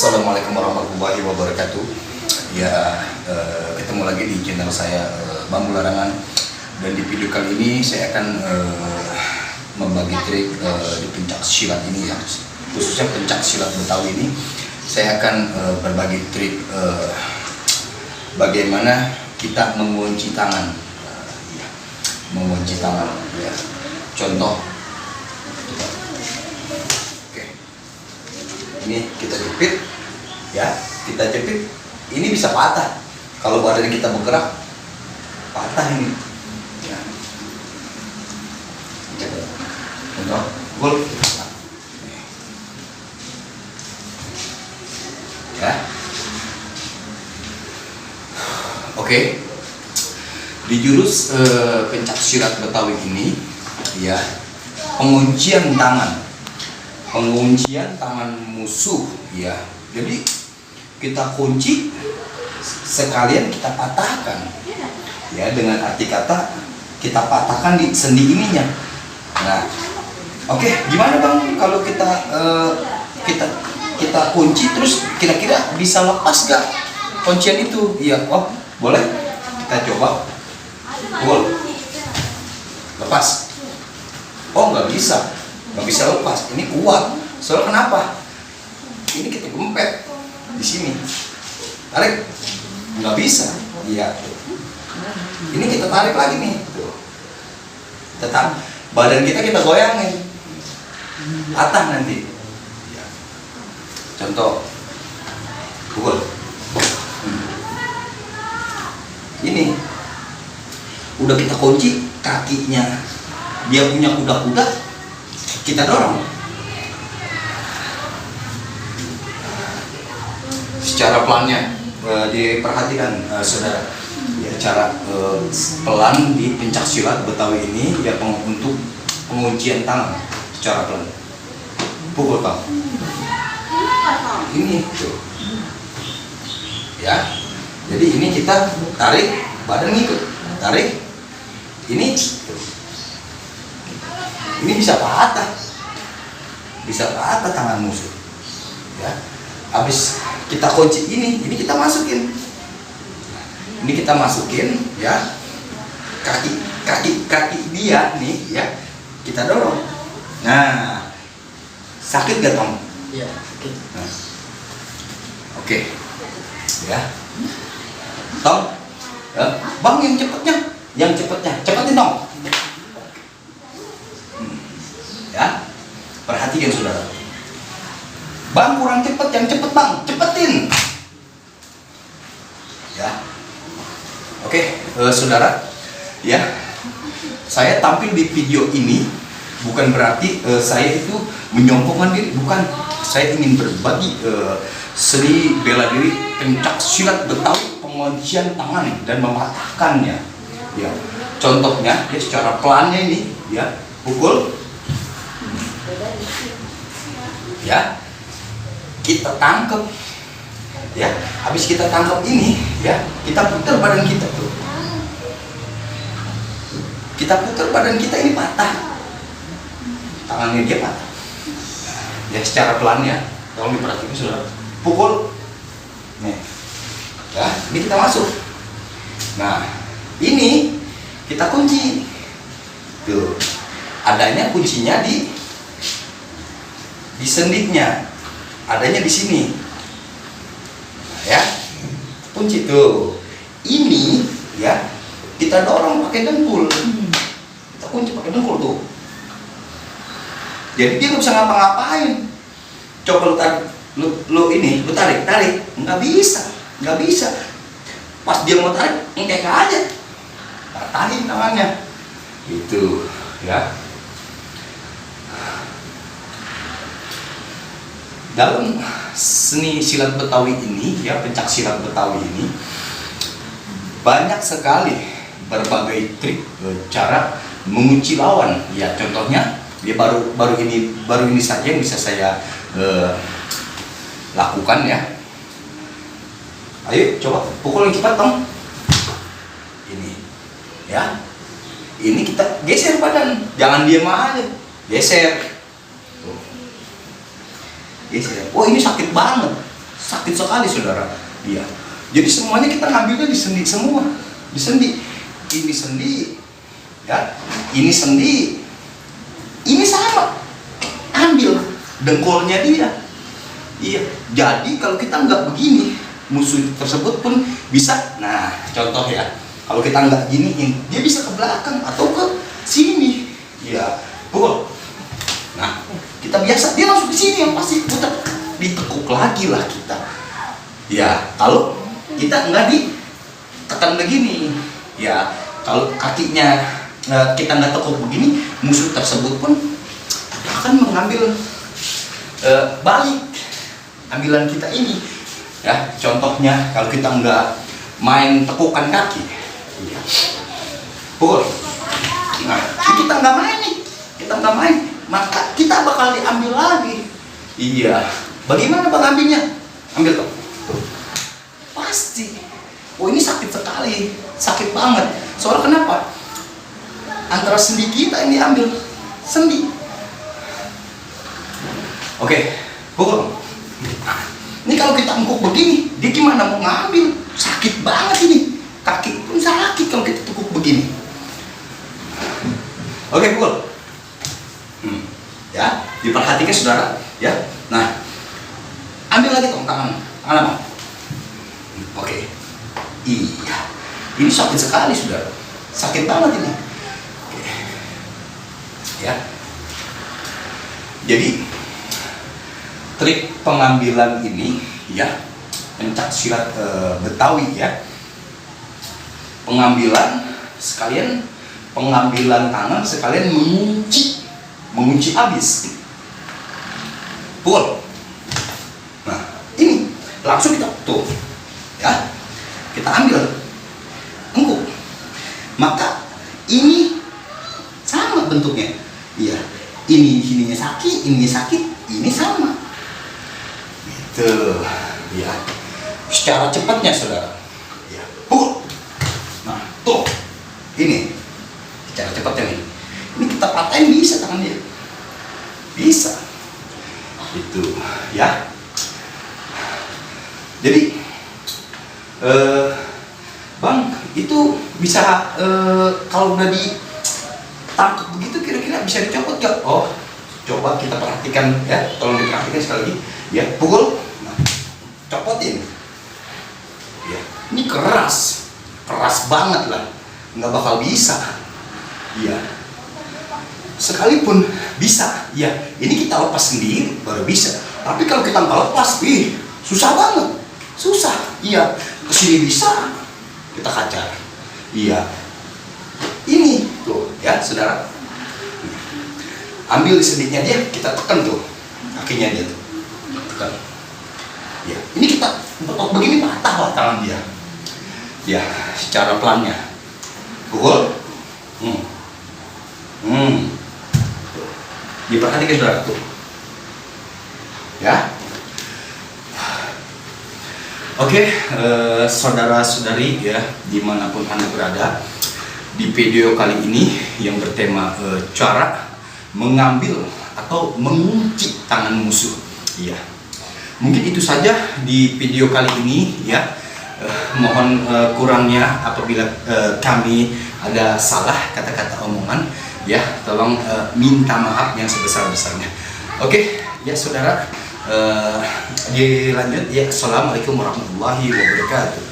Assalamualaikum warahmatullahi wabarakatuh. Ya, ketemu lagi di channel saya Bambu Larangan. Dan di video kali ini saya akan membagi trik di pencak silat ini ya, khususnya pencak silat Betawi ini. Saya akan berbagi trik bagaimana kita mengunci tangan, mengunci tangan. Ya. Contoh. Ini kita jepit, ya, kita jepit, ini bisa patah kalau badan kita bergerak, patah ini. Ya. Contoh, gol. Ya. Oke. Di jurus pencak silat Betawi ini, ya, penguncian tangan musuh, ya. Jadi kita kunci sekalian kita patahkan, ya, dengan arti kata kita patahkan di sendi ininya. Nah, oke, gimana bang kalau kita kunci terus kira-kira bisa lepas gak kuncian itu? Iya, oh boleh, kita coba. Lepas. Oh, nggak bisa lepas. Ini kuat. Soalnya kenapa? Ini kita gempet di sini. Tarik. Nggak bisa. Iya. Ini kita tarik lagi nih. Tuh. Tetap badan kita goyangin. Patah nanti. Ya. Contoh. Pukul. Ini. Udah kita kunci kakinya. Dia punya kuda-kuda. Kita dorong secara pelannya, diperhatikan saudara, ya, cara pelan di pencak silat Betawi ini ya, untuk penguncian tangan secara pelan. Pukul tangan ini tuh, ya. Jadi ini kita tarik, badan ngikut, tarik ini tuh. Ini bisa patah tangan musuh, ya. Habis kita kunci ini kita masukin, ya, kaki dia nih, ya, kita dorong. Nah, sakit gak Tom? Iya, sakit. Nah. Oke, ya, Tom, ya. Bang yang cepetnya, cepetin dong. Ya, perhatikan saudara. Bang kurang cepet, yang cepet bang, cepetin. Ya, oke, saudara. Ya, saya tampil di video ini bukan berarti saya itu menyombongkan diri, bukan. Saya ingin berbagi seni bela diri pencak silat Betawi, penguncian tangan dan mematahkannya. Ya, contohnya ya, secara pelannya ini, ya, pukul. Ya, kita tangkap, ya. Habis kita tangkap ini, ya, kita putar badan kita tuh. Kita putar badan kita, ini patah. Tangannya dia patah. Ya, secara pelannya, tolong diperhatikan saudara. Pukul. Nih. Ya, ini kita masuk. Nah, ini kita kunci. Tuh. Adanya kuncinya di sendiknya, adanya di sini, nah, ya, kunci tuh. Ini, ya, kita dorong pakai dengkul, kita kunci pakai dengkul tuh. Jadi dia nggak bisa ngapa-ngapain. Coba lu tarik, nggak bisa. Pas dia mau tarik, ngekek aja, patahin tangannya, gitu, ya. Dalam seni silat Betawi ini, ya, pencak silat Betawi ini banyak sekali berbagai trik cara mengunci lawan. Ya, contohnya dia baru ini saja yang bisa saya lakukan, ya. Ayo coba pukul yang cepat Tom. Ini, ya. Ini kita geser badan, jangan diam aja, geser. Geser. Oh, ini sakit banget. sakit sekali saudara. Iya. Jadi semuanya kita ngambilnya di sendi semua, di sendi. Ini sendi, ya. Ini sendi, ini sama. Ambil dengkulnya dia. Iya. Jadi kalau kita nggak begini, musuh tersebut pun bisa. Nah, contoh ya. Kalau kita nggak giniin, dia bisa ke belakang atau ke sini. Iya. Pukul. Nah, kita biasa dia masuk ke sini yang pasti putar, ditekuk lagi lah kita. Ya, kalau kita nggak ditekan begini, ya kalau kakinya kita nggak tekuk begini, musuh tersebut pun akan mengambil balik ambilan kita ini. Ya, contohnya kalau kita nggak main tekukan kaki, ya. Pukul. Nah, kita nggak main nih, kita nggak main, maka kita bakal diambil lagi. Iya. Bagaimana bang ambilnya? Ambil tuh. Pasti. Oh ini sakit sekali, sakit banget. Soalnya kenapa? Antara sendi kita yang diambil, sendi. Oke, pukul. Nah, ini kalau kita engkuk begini, dia gimana mau ngambil? Sakit banget ini. Kaki pun sakit kalau kita tekuk begini. Oke, pukul. Ya, diperhatikan saudara. Ya, nah, ambil lagi dong tangan abang. Oke. Iya. Ini sakit sekali saudara. Sakit banget ini. Oke. Ya. Jadi trik pengambilan ini ya, pencak silat Betawi ya. Pengambilan sekalian pengambilan tangan sekalian mengunci habis. Pukul. Nah, ini langsung kita tuh ya, kita ambil engkuk, maka ini sama bentuknya. Iya, ininya sakit, ini sama. Gitu ya. Secara cepatnya saudara. Ya, pukul. Nah, tuh ini secara cepatnya nih. Ini kita patahin bisa tangan dia. Bisa. Itu ya. Jadi bang itu bisa kalau udah ditangkap begitu kira-kira bisa dicopot gak? Oh coba kita perhatikan ya, tolong diperhatikan sekali lagi ya. Pukul. Nah, copotin ya. Ini keras banget lah, nggak bakal bisa. Iya, sekalipun bisa ya, ini kita lepas sendiri baru bisa. Tapi kalau kita nggak lepas, susah banget. Susah, iya. Kesini bisa, kita kacar. Iya. Ini tuh, ya saudara. Ambil di sendinya dia, kita tekan tuh kakinya dia tuh, tekan. Ya, ini kita betok begini patah lah tangan dia. Ya, secara pelannya. Pukul. Diperhatikan saudara tuh. Ya. Oke, saudara-saudari ya, dimanapun Anda berada, di video kali ini yang bertema cara mengambil atau mengunci tangan musuh. Iya, mungkin itu saja di video kali ini ya. Mohon kurangnya apabila kami ada salah kata-kata omongan ya, tolong minta maaf yang sebesar-besarnya. Oke, ya saudara. Dilanjut ya. Assalamualaikum warahmatullahi wabarakatuh.